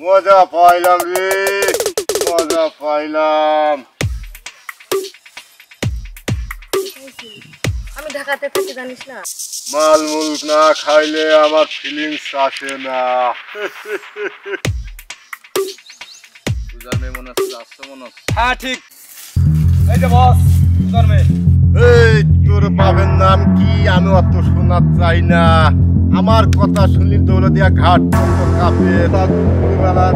মজা পাইলাম রে, মজা পাইলাম। আমি ঢাকাতে থাকি জানিস না। মাল মুলক না খাইলে আমার ফিলিংস আসে না। সুজার মনে হচ্ছে আসছে মনে হচ্ছে। হ্যাঁ ঠিক। এই যে বস সুজার মেয়ে। এই তোর বাবার নাম কি? আমি অত শোনা চাই না। আমার কথা শুনলি দৌলতিয়া ঘাট কাঁপে বেলার